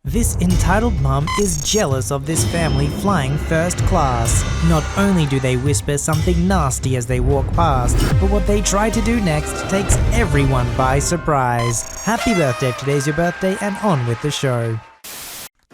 This entitled mum is jealous of this family flying first class. Not only do they whisper something nasty as they walk past, but what they try to do next takes everyone by surprise. Happy birthday if today's your birthday, and on with the show.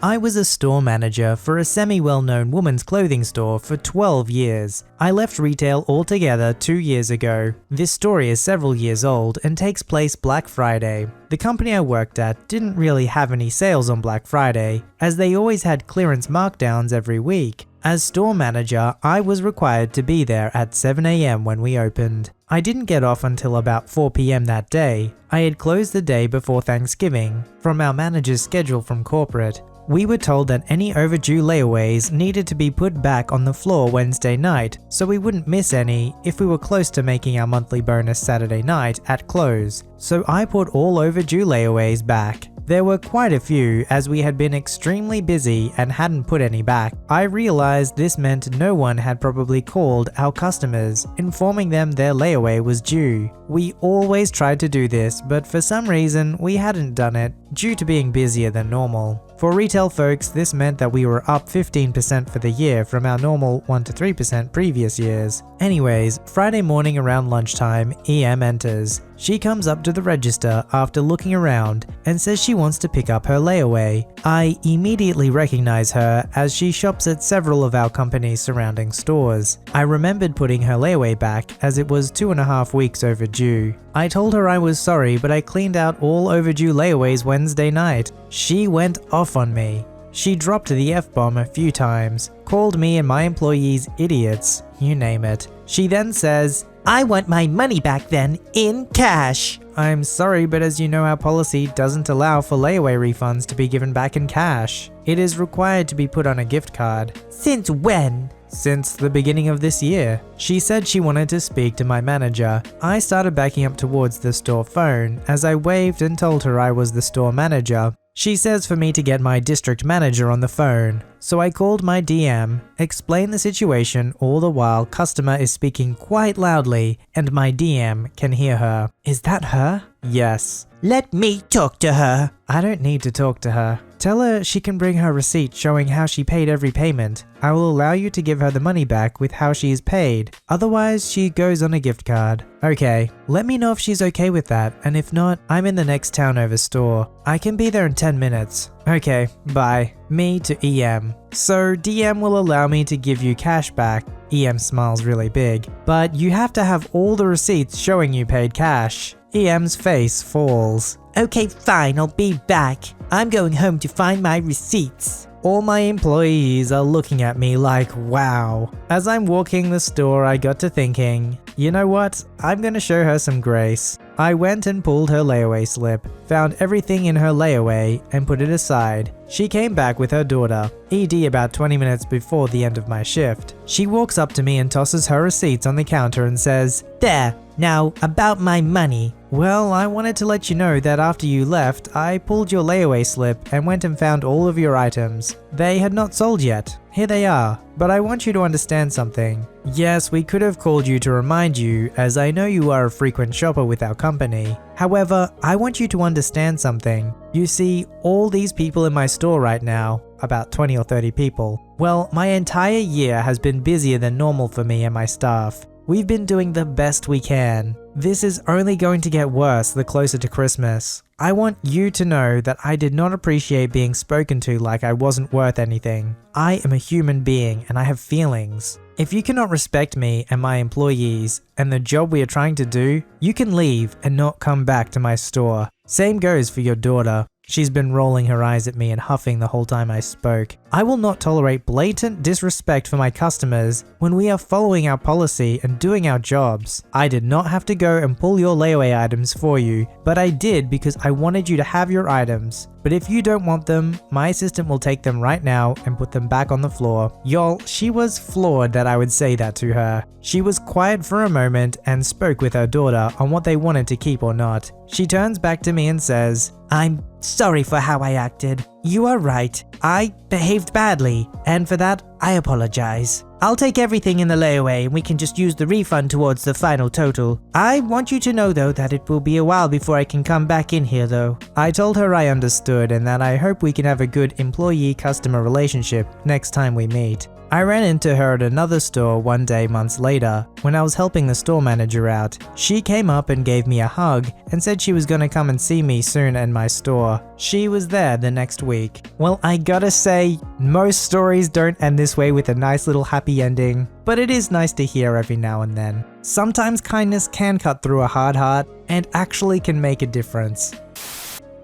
I was a store manager for a semi-well-known women's clothing store for 12 years. I left retail altogether 2 years ago. This story is several years old and takes place Black Friday. The company I worked at didn't really have any sales on Black Friday, as they always had clearance markdowns every week. As store manager, I was required to be there at 7 AM when we opened. I didn't get off until about 4 PM that day. I had closed the day before Thanksgiving, from our manager's schedule from corporate. We were told that any overdue layaways needed to be put back on the floor Wednesday night, so we wouldn't miss any if we were close to making our monthly bonus Saturday night at close. So I put all overdue layaways back. There were quite a few, as we had been extremely busy and hadn't put any back. I realized this meant no one had probably called our customers, informing them their layaway was due. We always tried to do this, but for some reason we hadn't done it, due to being busier than normal. For retail folks, this meant that we were up 15% for the year from our normal 1 to 3% previous years. Anyways, Friday morning around lunchtime, EM enters. She comes up to the register after looking around and says she wants to pick up her layaway. I immediately recognize her as she shops at several of our company's surrounding stores. I remembered putting her layaway back as it was 2.5 weeks overdue. I told her I was sorry, but I cleaned out all overdue layaways Wednesday night. She went off on me. She dropped the F-bomb a few times, called me and my employees idiots, you name it. She then says, "I want my money back then, in cash." I'm sorry, but as you know, our policy doesn't allow for layaway refunds to be given back in cash. It is required to be put on a gift card. Since when? Since the beginning of this year. She said she wanted to speak to my manager. I started backing up towards the store phone as I waved and told her I was the store manager. She says for me to get my district manager on the phone. So I called my DM, explained the situation, all the while customer is speaking quite loudly and my DM can hear her. Is that her? Yes. Let me talk to her. I don't need to talk to her. Tell her she can bring her receipt showing how she paid every payment. I will allow you to give her the money back with how she is paid. Otherwise, she goes on a gift card. Okay, let me know if she's okay with that, and if not, I'm in the next town over store. I can be there in 10 minutes. Okay, bye. Me to EM. So DM will allow me to give you cash back. EM smiles really big. But you have to have all the receipts showing you paid cash. EM's face falls. Okay, fine, I'll be back. I'm going home to find my receipts. All my employees are looking at me like, wow. As I'm walking the store, I got to thinking, you know what? I'm gonna show her some grace. I went and pulled her layaway slip, found everything in her layaway, and put it aside. She came back with her daughter, ED about 20 minutes before the end of my shift. She walks up to me and tosses her receipts on the counter and says, "There, now about my money." Well, I wanted to let you know that after you left, I pulled your layaway slip and went and found all of your items. They had not sold yet. Here they are. But I want you to understand something. Yes, we could have called you to remind you, as I know you are a frequent shopper with our company. However, I want you to understand something. You see, all these people in my store right now, about 20 or 30 people, well, my entire year has been busier than normal for me and my staff. We've been doing the best we can. This is only going to get worse the closer to Christmas. I want you to know that I did not appreciate being spoken to like I wasn't worth anything. I am a human being and I have feelings. If you cannot respect me and my employees and the job we are trying to do, you can leave and not come back to my store. Same goes for your daughter. She's been rolling her eyes at me and huffing the whole time I spoke. I will not tolerate blatant disrespect for my customers when we are following our policy and doing our jobs. I did not have to go and pull your layaway items for you, but I did because I wanted you to have your items. But if you don't want them, my assistant will take them right now and put them back on the floor. Y'all, she was floored that I would say that to her. She was quiet for a moment and spoke with her daughter on what they wanted to keep or not. She turns back to me and says, "I'm sorry for how I acted. You are right. I behaved badly, and for that, I apologize." I'll take everything in the layaway and we can just use the refund towards the final total. I want you to know though that it will be a while before I can come back in here though. I told her I understood and that I hope we can have a good employee-customer relationship next time we meet. I ran into her at another store one day months later when I was helping the store manager out. She came up and gave me a hug and said she was gonna come and see me soon in my store. She was there the next week. Well, I gotta say, most stories don't end this way with a nice little happy ending, but it is nice to hear every now and then. Sometimes kindness can cut through a hard heart and actually can make a difference.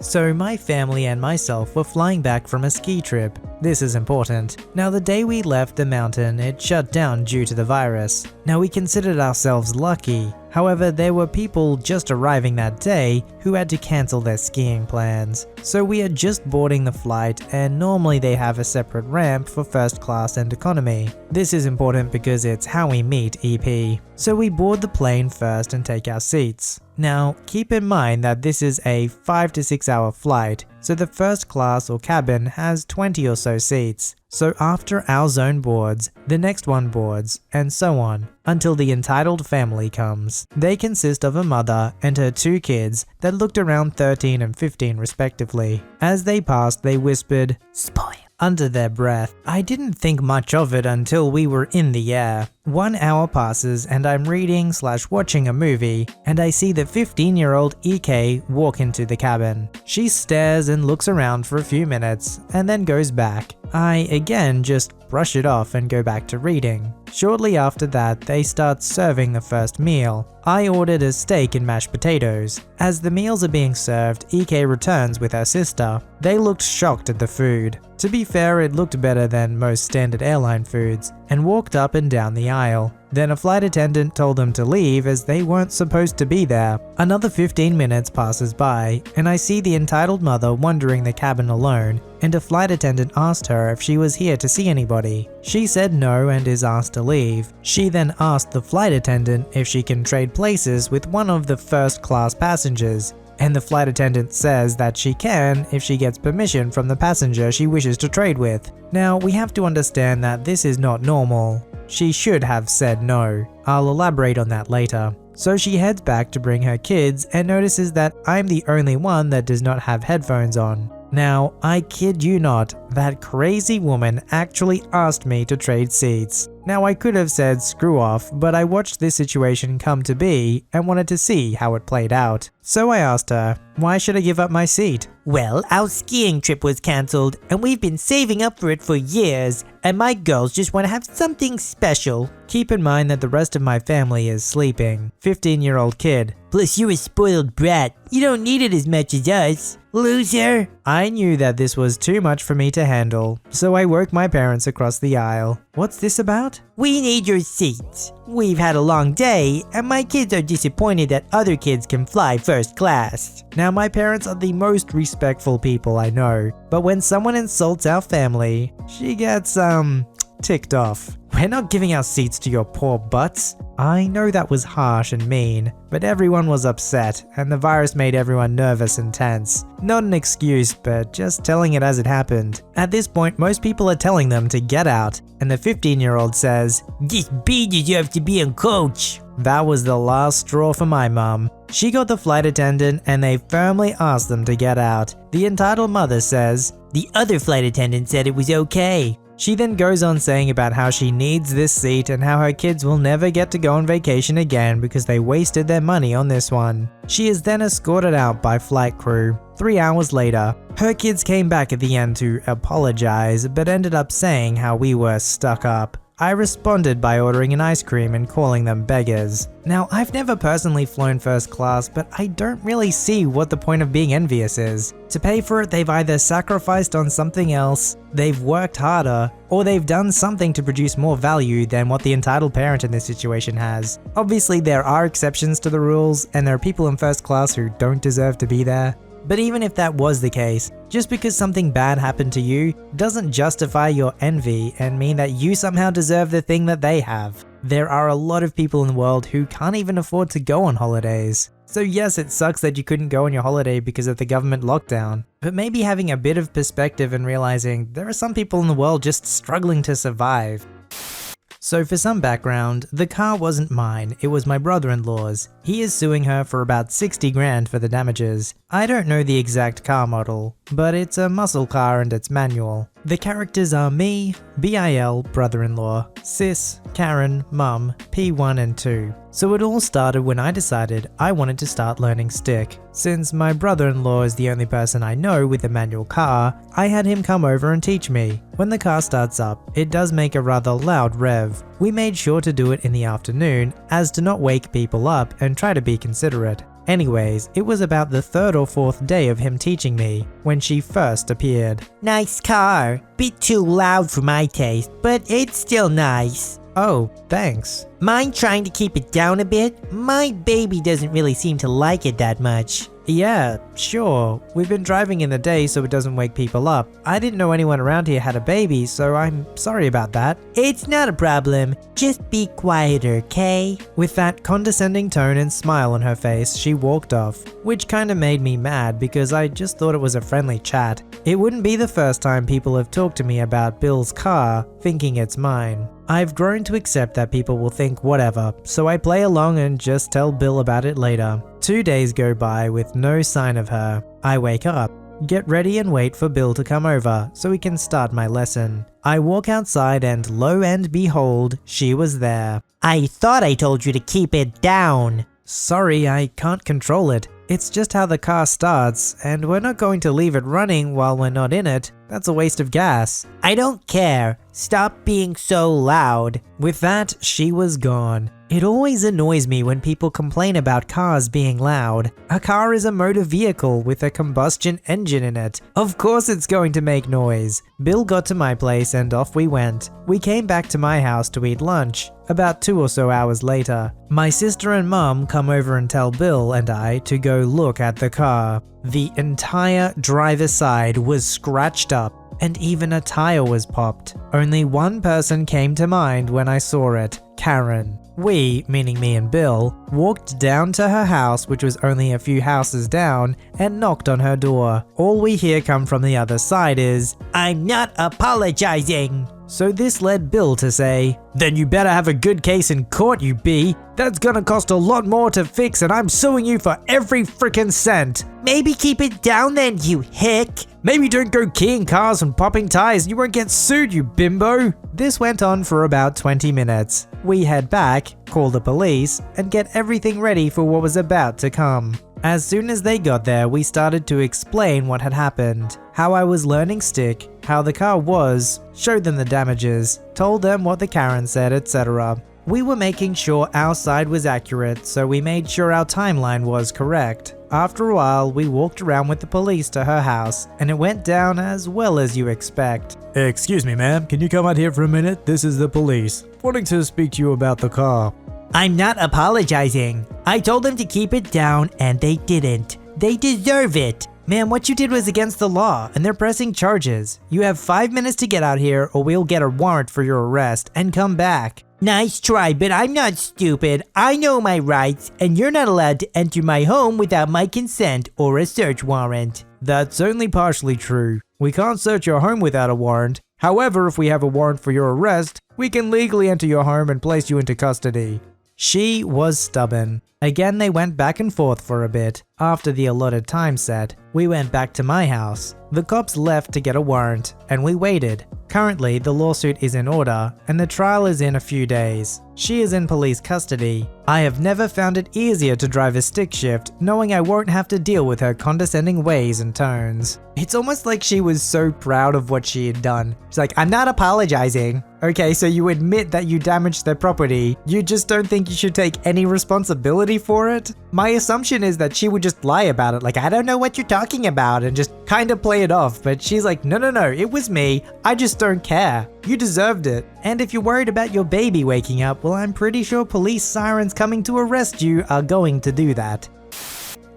So my family and myself were flying back from a ski trip. This is important. Now the day we left the mountain, it shut down due to the virus. Now we considered ourselves lucky. However, there were people just arriving that day who had to cancel their skiing plans. So we are just boarding the flight and normally they have a separate ramp for first class and economy. This is important because it's how we meet EP. So we board the plane first and take our seats. Now, keep in mind that this is a 5 to 6 hour flight, so the first class or cabin has 20 or so seats. So after our zone boards, the next one boards, and so on, until the entitled family comes. They consist of a mother and her 2 kids that looked around 13 and 15 respectively. As they passed, they whispered, "Spoil," under their breath. I didn't think much of it until we were in the air. 1 hour passes and I'm reading/watching a movie and I see the 15-year-old EK walk into the cabin. She stares and looks around for a few minutes and then goes back. I again just brush it off and go back to reading. Shortly after that, they start serving the first meal. I ordered a steak and mashed potatoes. As the meals are being served, EK returns with her sister. They looked shocked at the food. To be fair, it looked better than most standard airline foods, and walked up and down the aisle. Then a flight attendant told them to leave as they weren't supposed to be there. Another 15 minutes passes by, and I see the entitled mother wandering the cabin alone, and a flight attendant asked her if she was here to see anybody. She said no and is asked to leave. She then asked the flight attendant if she can trade places with one of the first class passengers. And the flight attendant says that she can if she gets permission from the passenger she wishes to trade with. Now, we have to understand that this is not normal. She should have said no. I'll elaborate on that later. So she heads back to bring her kids and notices that I'm the only one that does not have headphones on. Now, I kid you not, that crazy woman actually asked me to trade seats. Now I could have said screw off, but I watched this situation come to be and wanted to see how it played out. So I asked her, why should I give up my seat? Well, our skiing trip was cancelled and we've been saving up for it for years, and my girls just want to have something special. Keep in mind that the rest of my family is sleeping. 15-year-old kid. Plus you're a spoiled brat. You don't need it as much as us. Loser! I knew that this was too much for me to handle, so I woke my parents across the aisle. What's this about? We need your seats. We've had a long day, and my kids are disappointed that other kids can fly first class. Now my parents are the most respectful people I know, but when someone insults our family, she gets, ticked off. We're not giving our seats to your poor butts. I know that was harsh and mean, but everyone was upset and the virus made everyone nervous and tense. Not an excuse, but just telling it as it happened. At this point, most people are telling them to get out, and the 15-year-old says, "This bee deserves to be a coach." That was the last straw for my mum. She got the flight attendant and they firmly asked them to get out. The entitled mother says, "The other flight attendant said it was okay." She then goes on saying about how she needs this seat and how her kids will never get to go on vacation again because they wasted their money on this one. She is then escorted out by flight crew. 3 hours later, her kids came back at the end to apologize, but ended up saying how we were stuck up. I responded by ordering an ice cream and calling them beggars. Now, I've never personally flown first class, but I don't really see what the point of being envious is. To pay for it, they've either sacrificed on something else, they've worked harder, or they've done something to produce more value than what the entitled parent in this situation has. Obviously, there are exceptions to the rules, and there are people in first class who don't deserve to be there. But even if that was the case, just because something bad happened to you doesn't justify your envy and mean that you somehow deserve the thing that they have. There are a lot of people in the world who can't even afford to go on holidays. So yes, it sucks that you couldn't go on your holiday because of the government lockdown, but maybe having a bit of perspective and realizing there are some people in the world just struggling to survive. So for some background, the car wasn't mine, it was my brother-in-law's. He is suing her for about 60 grand for the damages. I don't know the exact car model, but it's a muscle car and it's manual. The characters are me, BIL, brother-in-law, Sis, Karen, Mum, P1 and 2. So it all started when I decided I wanted to start learning stick. Since my brother-in-law is the only person I know with a manual car, I had him come over and teach me. When the car starts up, it does make a rather loud rev. We made sure to do it in the afternoon as to not wake people up and try to be considerate. Anyways, it was about the 3rd or 4th day of him teaching me when she first appeared. Nice car. Bit too loud for my taste, but it's still nice. Oh, thanks. Mind trying to keep it down a bit? My baby doesn't really seem to like it that much. Yeah, sure. We've been driving in the day so it doesn't wake people up. I didn't know anyone around here had a baby, so I'm sorry about that. It's not a problem. Just be quieter, okay? With that condescending tone and smile on her face, she walked off, which kinda made me mad because I just thought it was a friendly chat. It wouldn't be the first time people have talked to me about Bill's car, thinking it's mine. I've grown to accept that people will think whatever, so I play along and just tell Bill about it later. 2 days go by with no sign of her. I wake up, get ready and wait for Bill to come over so we can start my lesson. I walk outside and lo and behold, she was there. I thought I told you to keep it down. Sorry, I can't control it. It's just how the car starts, and we're not going to leave it running while we're not in it. That's a waste of gas. I don't care. Stop being so loud. With that, she was gone. It always annoys me when people complain about cars being loud. A car is a motor vehicle with a combustion engine in it. Of course it's going to make noise. Bill got to my place and off we went. We came back to my house to eat lunch. About 2 or so hours later, my sister and mum come over and tell Bill and I to go look at the car. The entire driver's side was scratched up and even a tire was popped. Only one person came to mind when I saw it, Karen. We, meaning me and Bill, walked down to her house, which was only a few houses down, and knocked on her door. All we hear come from the other side is, "I'm not apologizing." So this led Bill to say, "Then you better have a good case in court, you B. That's gonna cost a lot more to fix and I'm suing you for every frickin' cent." Maybe keep it down then, you hick. Maybe don't go keying cars and popping tires and you won't get sued, you bimbo. This went on for about 20 minutes. We head back, call the police, and get everything ready for what was about to come. As soon as they got there, we started to explain what had happened, how I was learning stick, how the car was, showed them the damages, told them what the Karen said, etc. We were making sure our side was accurate, so we made sure our timeline was correct. After a while, we walked around with the police to her house, and it went down as well as you expect. "Excuse me, ma'am, can you come out here for a minute? This is the police, wanting to speak to you about the car." I'm not apologizing. I told them to keep it down and they didn't. They deserve it. Ma'am, what you did was against the law and they're pressing charges. You have 5 minutes to get out here or we'll get a warrant for your arrest and come back. Nice try, but I'm not stupid. I know my rights and you're not allowed to enter my home without my consent or a search warrant. That's only partially true. We can't search your home without a warrant. However, if we have a warrant for your arrest, we can legally enter your home and place you into custody. She was stubborn. Again, they went back and forth for a bit. After the allotted time set, we went back to my house. The cops left to get a warrant, and we waited. Currently, the lawsuit is in order, and the trial is in a few days. She is in police custody. I have never found it easier to drive a stick shift, knowing I won't have to deal with her condescending ways and tones. It's almost like she was so proud of what she had done. She's like, "I'm not apologizing." Okay, so you admit that you damaged their property. You just don't think you should take any responsibility for it? My assumption is that she would just lie about it, like, "I don't know what you're talking about," and just kind of play it off. But she's like, no, it was me. I just don't care. You deserved it. And if you're worried about your baby waking up, well, I'm pretty sure police sirens coming to arrest you are going to do that.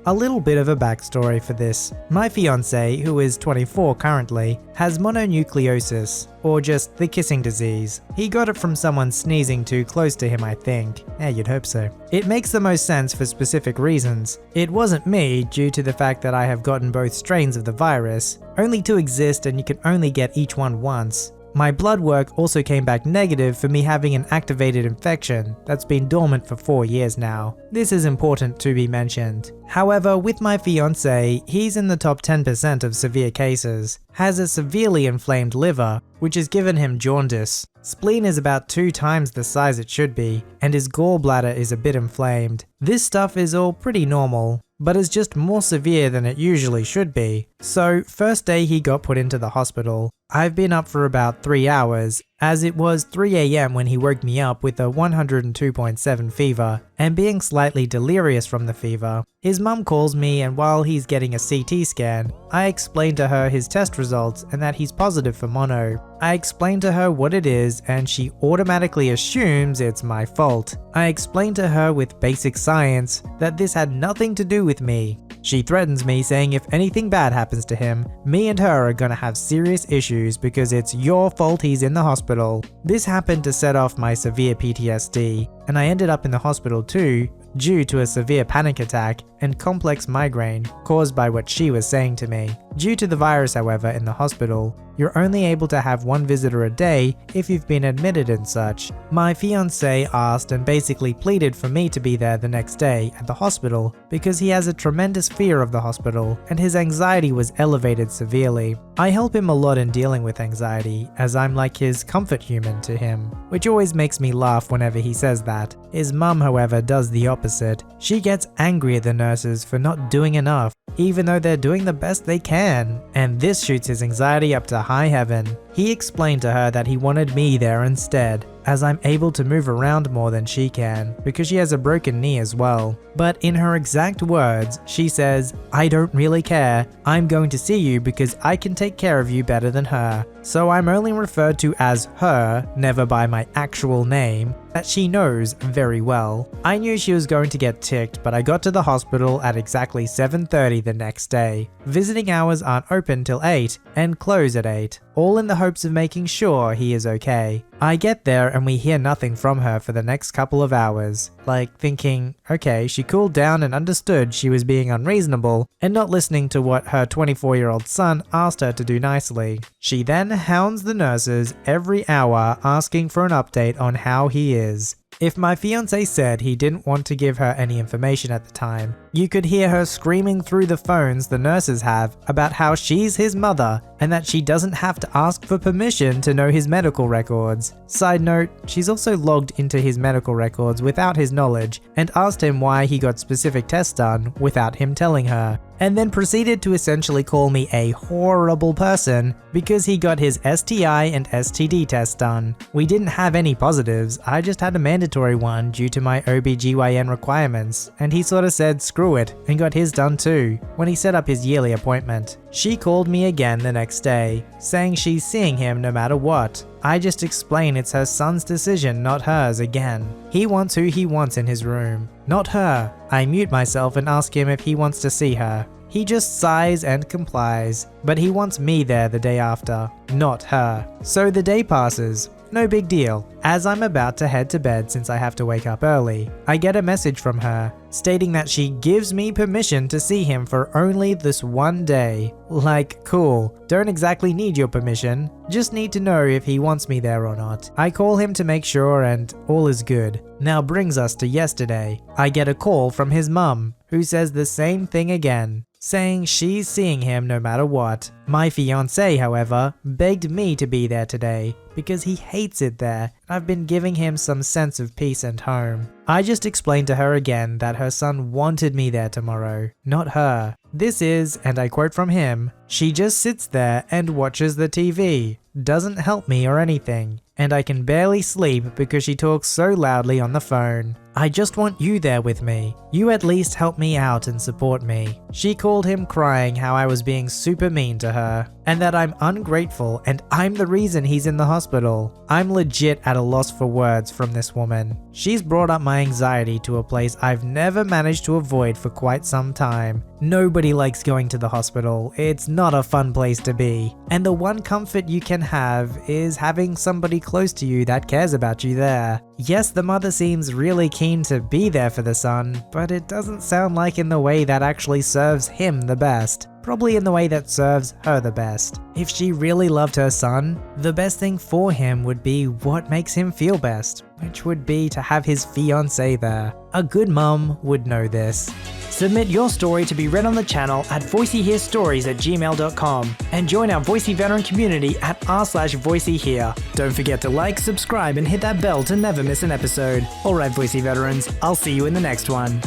A little bit of a backstory for this. My fiance, who is 24 currently, has mononucleosis, or just the kissing disease. He got it from someone sneezing too close to him, I think. Yeah, you'd hope so. It makes the most sense for specific reasons. It wasn't me due to the fact that I have gotten both strains of the virus, only to exist and you can only get each one once. My blood work also came back negative for me having an activated infection that's been dormant for 4 years now. This is important to be mentioned. However, with my fiance, he's in the top 10% of severe cases, has a severely inflamed liver, which has given him jaundice. Spleen is about 2 times the size it should be, and his gallbladder is a bit inflamed. This stuff is all pretty normal, but is just more severe than it usually should be. So, first day he got put into the hospital. I've been up for about 3 hours, as it was 3 AM when he woke me up with a 102.7 fever, and being slightly delirious from the fever. His mum calls me, and while he's getting a CT scan, I explain to her his test results and that he's positive for mono. I explain to her what it is, and she automatically assumes it's my fault. I explain to her with basic science that this had nothing to do with me. She threatens me, saying if anything bad happens to him, me and her are gonna have serious issues because it's your fault he's in the hospital. This happened to set off my severe PTSD, and I ended up in the hospital too, due to a severe panic attack and complex migraine caused by what she was saying to me. Due to the virus, however, in the hospital, you're only able to have 1 visitor a day if you've been admitted and such. My fiance asked and basically pleaded for me to be there the next day at the hospital because he has a tremendous fear of the hospital and his anxiety was elevated severely. I help him a lot in dealing with anxiety, as I'm like his comfort human to him, which always makes me laugh whenever he says that. His mum, however, does the opposite. She gets angry at the nurses for not doing enough, even though they're doing the best they can, and this shoots his anxiety up to high heaven. He explained to her that he wanted me there instead, as I'm able to move around more than she can, because she has a broken knee as well. But in her exact words, she says, "I don't really care. I'm going to see you because I can take care of you better than her." So I'm only referred to as her, never by my actual name, that she knows very well. I knew she was going to get ticked, but I got to the hospital at exactly 7:30 the next day. Visiting hours aren't open till 8 and close at 8, all in the hopes of making sure he is okay. I get there and we hear nothing from her for the next couple of hours, like thinking, okay, she cooled down and understood she was being unreasonable and not listening to what her 24-year-old son asked her to do nicely. She then hounds the nurses every hour asking for an update on how he is. If my fiance said he didn't want to give her any information at the time, you could hear her screaming through the phones the nurses have about how she's his mother and that she doesn't have to ask for permission to know his medical records. Side note, she's also logged into his medical records without his knowledge and asked him why he got specific tests done without him telling her, and then proceeded to essentially call me a horrible person because he got his STI and STD tests done. We didn't have any positives, I just had a mandatory one due to my OBGYN requirements, and he sort of said screw it and got his done too when he set up his yearly appointment. She called me again the next day, saying she's seeing him no matter what. I just explain it's her son's decision, not hers again. He wants who he wants in his room, not her. I mute myself and ask him if he wants to see her. He just sighs and complies, but he wants me there the day after, not her. So the day passes. No big deal. As I'm about to head to bed since I have to wake up early, I get a message from her stating that she gives me permission to see him for only this one day. Like, cool, don't exactly need your permission, just need to know if he wants me there or not. I call him to make sure and all is good. Now brings us to yesterday. I get a call from his mum, who says the same thing again, saying she's seeing him no matter what. My fiance, however, begged me to be there today because he hates it there and I've been giving him some sense of peace and home. I just explained to her again that her son wanted me there tomorrow, not her. This is, and I quote from him, "She just sits there and watches the TV, doesn't help me or anything, and I can barely sleep because she talks so loudly on the phone. I just want you there with me. You at least help me out and support me." She called him crying how I was being super mean to her, and that I'm ungrateful and I'm the reason he's in the hospital. I'm legit at a loss for words from this woman. She's brought up my anxiety to a place I've never managed to avoid for quite some time. Nobody likes going to the hospital, it's not a fun place to be. And the one comfort you can have is having somebody close to you that cares about you there. Yes, the mother seems really keen to be there for the son, but it doesn't sound like in the way that actually serves him the best. probably in the way that serves her the best. If she really loved her son, the best thing for him would be what makes him feel best, which would be to have his fiancée there. A good mum would know this. Submit your story to be read on the channel at voiceyherestories@gmail.com and join our Voicey veteran community at r/VoiceyHere. Don't forget to like, subscribe, and hit that bell to never miss an episode. Alright, Voicey veterans, I'll see you in the next one.